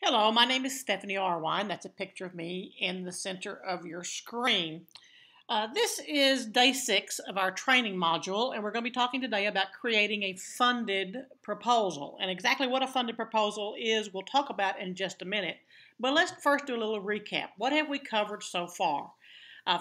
Hello, my name is Stephanie Arwine. That's a picture of me in the center of your screen. This is day 6 of our training module, and we're going to be talking today about creating a funded proposal. And exactly what a funded proposal is, we'll talk about in just a minute. But let's first do a little recap. What have we covered so far?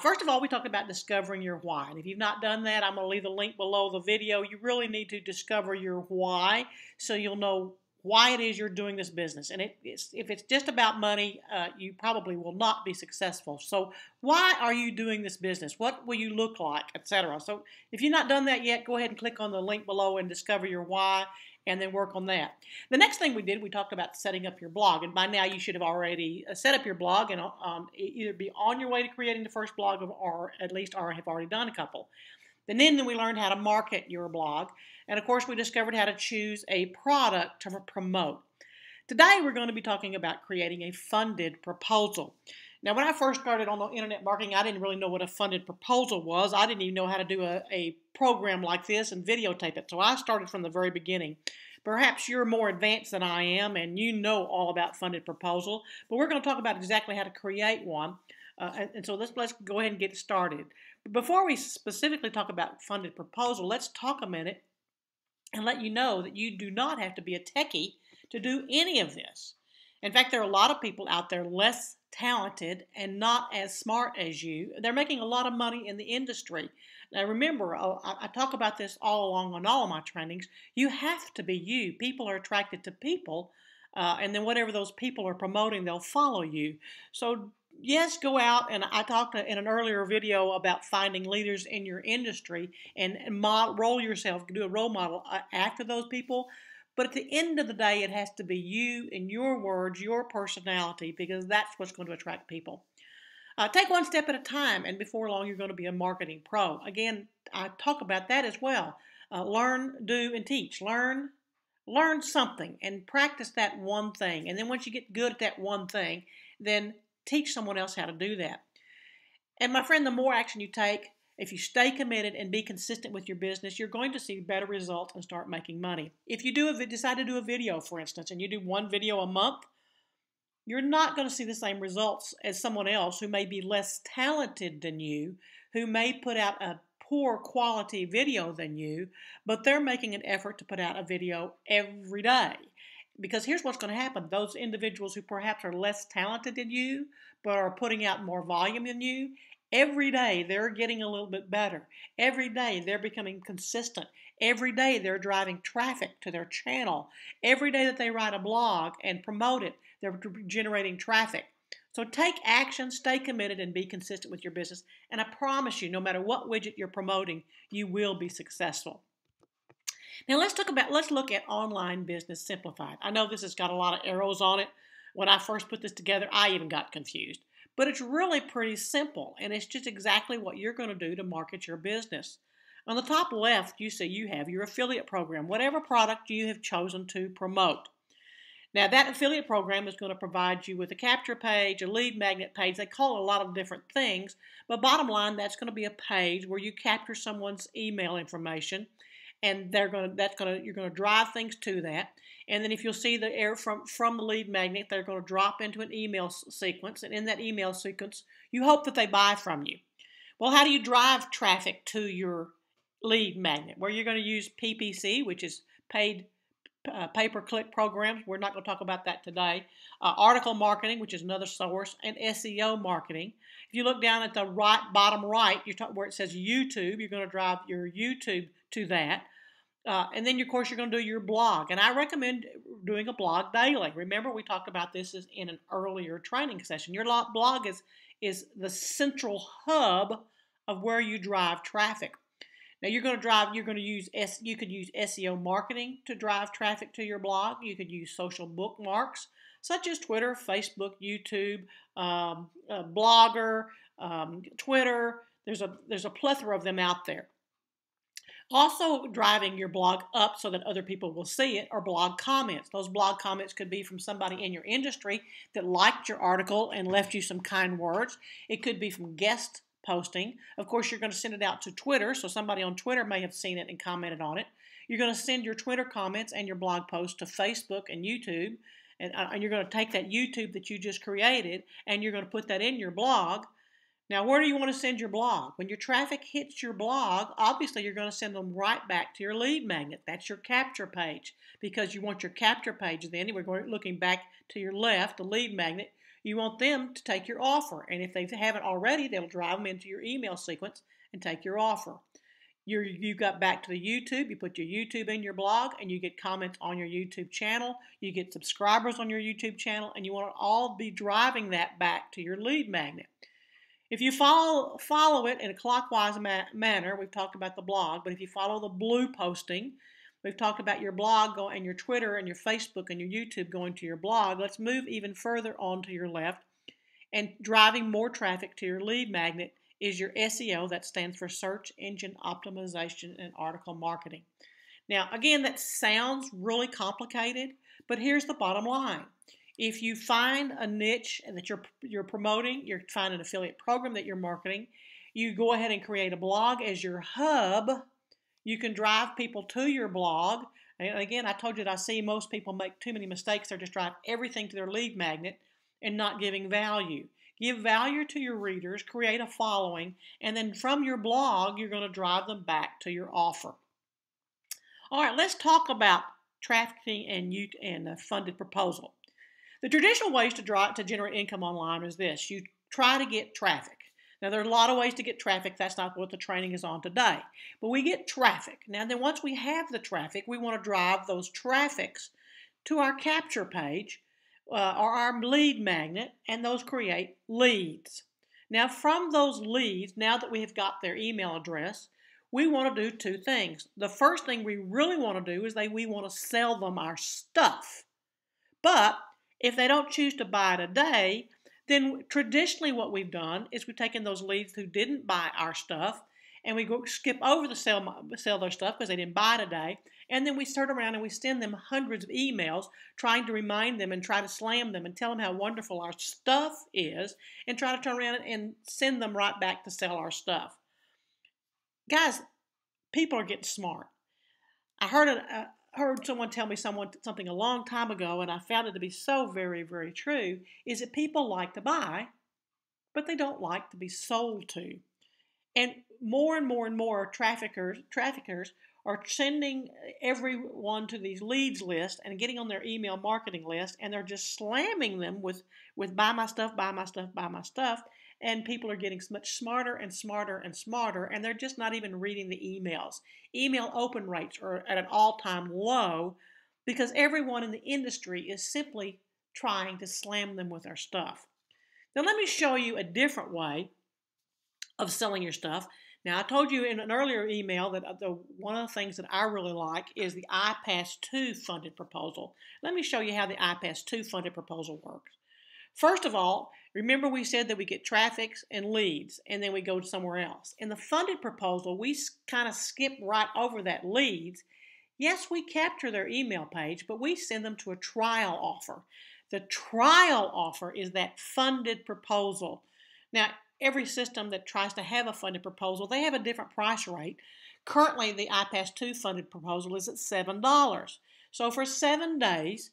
First of all, we talked about discovering your why. And if you've not done that, I'm going to leave the link below the video. You really need to discover your why so you'll know why it is you're doing this business. And if it's just about money, you probably will not be successful. So why are you doing this business? What will you look like, etc.? So if you've not done that yet, go ahead and click on the link below and discover your why, and then work on that. The next thing we did, we talked about setting up your blog. And by now you should have already set up your blog and either be on your way to creating the first blog or at least have already done a couple. And then we learned how to market your blog. And of course, we discovered how to choose a product to promote. Today, we're going to be talking about creating a funded proposal. Now, when I first started on the internet marketing, I didn't really know what a funded proposal was. I didn't even know how to do a program like this and videotape it. So I started from the very beginning. Perhaps you're more advanced than I am and you know all about funded proposal, but we're going to talk about exactly how to create one. And so let's go ahead and get started. But before we specifically talk about funded proposal, let's talk a minute and let you know that you do not have to be a techie to do any of this. In fact, there are a lot of people out there less talented and not as smart as you. They're making a lot of money in the industry. Now remember, I talk about this all along on all of my trainings. You have to be you. People are attracted to people, and then whatever those people are promoting, they'll follow you. So yes, go out, and I talked in an earlier video about finding leaders in your industry and role yourself, do a role model after those people. But at the end of the day, it has to be you and your words, your personality, because that's what's going to attract people. Take one step at a time, and before long, you're going to be a marketing pro. Again, I talk about that as well. Learn, do, and teach. Learn something and practice that one thing. And then once you get good at that one thing, then teach someone else how to do that. And my friend, the more action you take, if you stay committed and be consistent with your business, you're going to see better results and start making money. If you decide to do a video, for instance, and you do one video a month, you're not going to see the same results as someone else who may be less talented than you, who may put out a poor quality video than you, but they're making an effort to put out a video every day. Because here's what's going to happen. Those individuals who perhaps are less talented than you, but are putting out more volume than you, every day they're getting a little bit better. Every day they're becoming consistent. Every day they're driving traffic to their channel. Every day that they write a blog and promote it, they're generating traffic. So take action, stay committed, and be consistent with your business. And I promise you, no matter what widget you're promoting, you will be successful. Now let's look at Online Business Simplified. I know this has got a lot of arrows on it. When I first put this together, I even got confused. But it's really pretty simple, and it's just exactly what you're going to do to market your business. On the top left, you see you have your affiliate program, whatever product you have chosen to promote. Now that affiliate program is going to provide you with a capture page, a lead magnet page. They call it a lot of different things, but bottom line, that's going to be a page where you capture someone's email information, and you're going to drive things to that. And then if you'll see the air from the lead magnet, they're going to drop into an email sequence, and in that email sequence, you hope that they buy from you. Well, how do you drive traffic to your lead magnet? Well, you're going to use PPC, which is paid pay-per-click programs. We're not going to talk about that today. Article marketing, which is another source, and SEO marketing. If you look down at the bottom right, where it says YouTube, you're going to drive your YouTube to that. And then, of course, you're going to do your blog. And I recommend doing a blog daily. Remember, we talked about this in an earlier training session. Your blog is the central hub of where you drive traffic. Now you could use SEO marketing to drive traffic to your blog. You could use social bookmarks such as Twitter, Facebook, YouTube, Blogger, Twitter. There's a plethora of them out there. Also driving your blog up so that other people will see it are blog comments. Those blog comments could be from somebody in your industry that liked your article and left you some kind words. It could be from guest posting. Of course, you're going to send it out to Twitter, so somebody on Twitter may have seen it and commented on it. You're going to send your Twitter comments and your blog posts to Facebook and YouTube. and you're going to take that YouTube that you just created and you're going to put that in your blog. Now, where do you want to send your blog? When your traffic hits your blog, obviously you're going to send them right back to your lead magnet. That's your capture page, because you want your capture page then, we're looking back to your left, the lead magnet, you want them to take your offer. And if they haven't already, they'll drive them into your email sequence and take your offer. You got back to the YouTube, you put your YouTube in your blog, and you get comments on your YouTube channel, you get subscribers on your YouTube channel, and you want to all be driving that back to your lead magnet. If you follow it in a clockwise manner, we've talked about the blog, but if you follow the blue posting, we've talked about your blog and your Twitter and your Facebook and your YouTube going to your blog. Let's move even further on to your left, and driving more traffic to your lead magnet is your SEO. That stands for Search Engine Optimization and Article Marketing. Now, again, that sounds really complicated, but here's the bottom line. If you find a niche that you're promoting, you find an affiliate program that you're marketing, you go ahead and create a blog as your hub. You can drive people to your blog. And again, I told you that I see most people make too many mistakes. They're just driving everything to their lead magnet and not giving value. Give value to your readers, create a following, and then from your blog, you're going to drive them back to your offer. All right, let's talk about trafficking and a funded proposal. The traditional ways to generate income online is this. You try to get traffic. Now, there are a lot of ways to get traffic. That's not what the training is on today. But we get traffic. Now, then once we have the traffic, we want to drive those traffics to our capture page or our lead magnet, and those create leads. Now, from those leads, now that we have got their email address, we want to do two things. The first thing we really want to do is we want to sell them our stuff. But if they don't choose to buy today, then traditionally what we've done is we've taken those leads who didn't buy our stuff, and we skip over the sell their stuff because they didn't buy today, and then we turn around and we send them hundreds of emails trying to remind them and try to slam them and tell them how wonderful our stuff is, and try to turn around and send them right back to sell our stuff. Guys, people are getting smart. I heard someone tell me something a long time ago, and I found it to be so very, very true, is that people like to buy, but they don't like to be sold to. And more and more traffickers are sending everyone to these leads lists and getting on their email marketing list, and they're just slamming them with buy my stuff, buy my stuff, buy my stuff. And people are getting much smarter and smarter and smarter, and they're just not even reading the emails. Email open rates are at an all-time low because everyone in the industry is simply trying to slam them with their stuff. Now let me show you a different way of selling your stuff. Now I told you in an earlier email that one of the things that I really like is the iPass-2 funded proposal. Let me show you how the iPass-2 funded proposal works. First of all, remember we said that we get traffics and leads, and then we go somewhere else. In the funded proposal, we kind of skip right over that leads. Yes, we capture their email page, but we send them to a trial offer. The trial offer is that funded proposal. Now, every system that tries to have a funded proposal, they have a different price rate. Currently, the iPass-2 funded proposal is at $7. So for 7 days,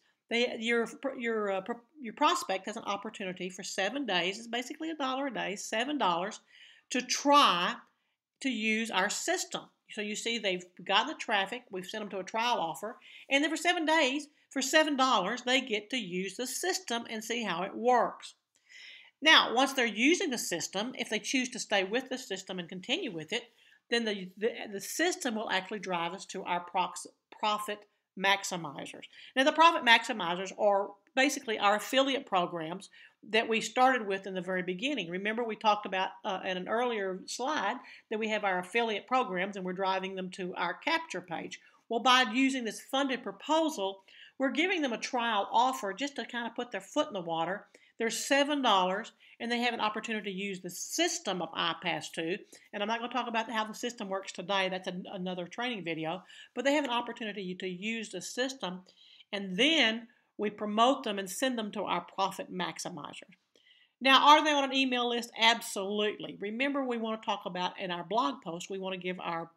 your prospect has an opportunity for 7 days. It's basically $1 a day, $7, to try to use our system. So you see they've got the traffic. We've sent them to a trial offer. And then for 7 days, for $7, they get to use the system and see how it works. Now, once they're using the system, if they choose to stay with the system and continue with it, then the system will actually drive us to our profit maximizers. Now, the profit maximizers are basically our affiliate programs that we started with in the very beginning. Remember, we talked about in an earlier slide that we have our affiliate programs and we're driving them to our capture page. Well, by using this funded proposal, we're giving them a trial offer just to kind of put their foot in the water. They're $7, and they have an opportunity to use the system of iPass-2. And I'm not going to talk about how the system works today. That's another training video. But they have an opportunity to use the system, and then we promote them and send them to our profit maximizers. Now, are they on an email list? Absolutely. Remember, we want to talk about in our blog post, we want to give our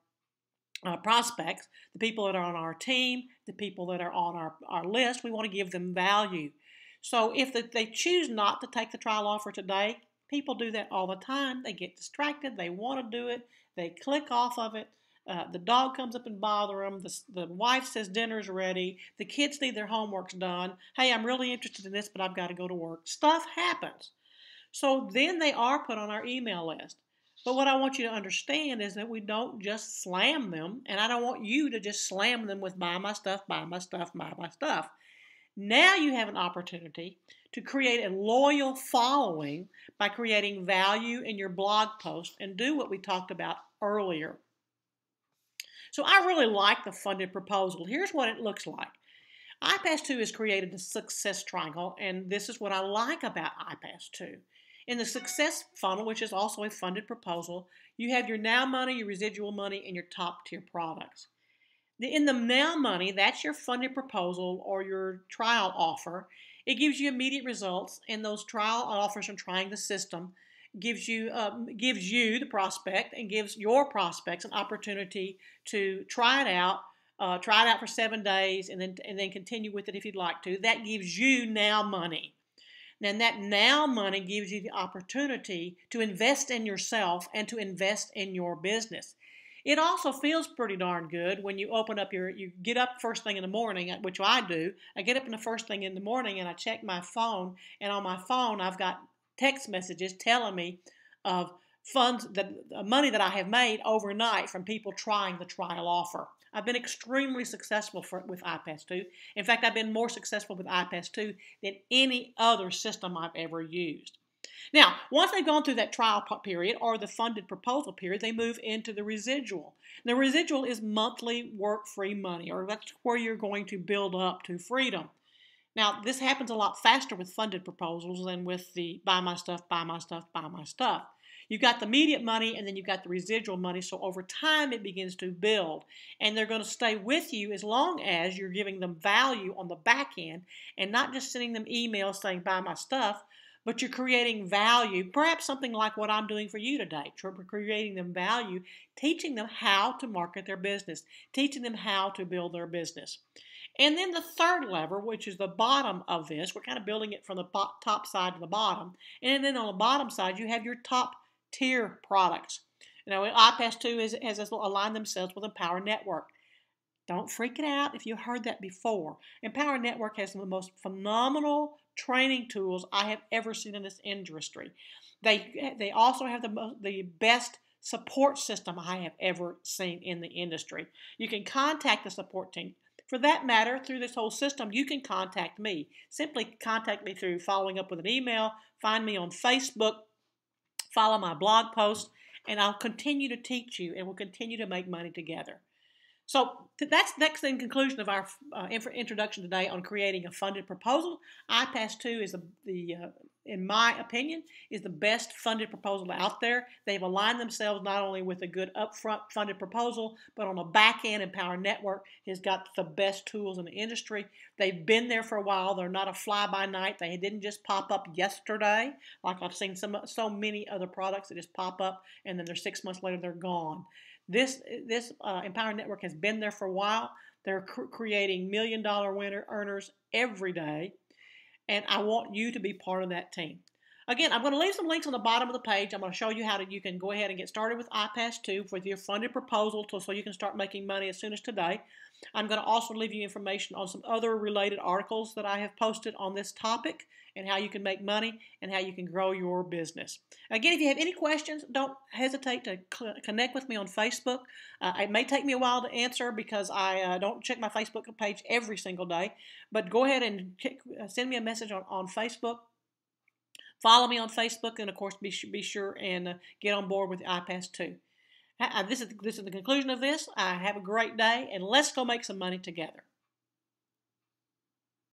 prospects, the people that are on our team, the people that are on our list. We want to give them value. So if they choose not to take the trial offer today, people do that all the time. They get distracted. They want to do it. They click off of it. The dog comes up and bother them. The wife says dinner's ready. The kids need their homeworks done. Hey, I'm really interested in this, but I've got to go to work. Stuff happens. So then they are put on our email list. But what I want you to understand is that we don't just slam them, and I don't want you to just slam them with buy my stuff, buy my stuff, buy my stuff. Now you have an opportunity to create a loyal following by creating value in your blog post and do what we talked about earlier. So I really like the funded proposal. Here's what it looks like. iPass-2 has created a success triangle, and this is what I like about iPass-2. In the success funnel, which is also a funded proposal, you have your now money, your residual money, and your top tier products. In the now money, that's your funded proposal or your trial offer. It gives you immediate results, and those trial offers from trying the system gives you the prospect and gives your prospects an opportunity to try it out for 7 days, and then continue with it if you'd like to. That gives you now money. Then that now money gives you the opportunity to invest in yourself and to invest in your business. It also feels pretty darn good when you open up you get up first thing in the morning, which I do. I get up in the first thing in the morning and I check my phone, and on my phone I've got text messages telling me of money that I have made overnight from people trying the trial offer. I've been extremely successful with iPass-2. In fact, I've been more successful with iPass-2 than any other system I've ever used. Now, once they've gone through that trial period or the funded proposal period, they move into the residual. The residual is monthly work-free money, or that's where you're going to build up to freedom. Now, this happens a lot faster with funded proposals than with the buy my stuff, buy my stuff, buy my stuff. You've got the immediate money, and then you've got the residual money, so over time it begins to build. And they're going to stay with you as long as you're giving them value on the back end and not just sending them emails saying buy my stuff, but you're creating value, perhaps something like what I'm doing for you today. We're creating them value, teaching them how to market their business, teaching them how to build their business. And then the third lever, which is the bottom of this, we're kind of building it from the top side to the bottom. And then on the bottom side, you have your top tier products. iPass-2 has aligned themselves with Empower Network. Don't freak it out if you heard that before. Empower Network has the most phenomenal training tools I have ever seen in this industry. They also have the best support system I have ever seen in the industry. You can contact the support team. For that matter, through this whole system, you can contact me. Simply contact me through following up with an email, find me on Facebook, follow my blog post, and I'll continue to teach you, and we'll continue to make money together. So that's the conclusion of our introduction today on creating a funded proposal. iPass-2 is in my opinion, is the best funded proposal out there. They've aligned themselves not only with a good upfront funded proposal, but on the back end, Empower Network has got the best tools in the industry. They've been there for a while. They're not a fly-by-night. They didn't just pop up yesterday, like I've seen so many other products that just pop up and then they're 6 months later they're gone. This Empower Network has been there for a while. They're creating $1 million earners every day, and I want you to be part of that team. Again, I'm going to leave some links on the bottom of the page. I'm going to show you how you can go ahead and get started with iPass-2 with your funded proposal so you can start making money as soon as today. I'm going to also leave you information on some other related articles that I have posted on this topic and how you can make money and how you can grow your business. Again, if you have any questions, don't hesitate to connect with me on Facebook. It may take me a while to answer because I don't check my Facebook page every single day, but go ahead and send me a message on Facebook. Follow me on Facebook, and of course, be sure and get on board with iPass-2. This is the conclusion of this. Have a great day, and let's go make some money together.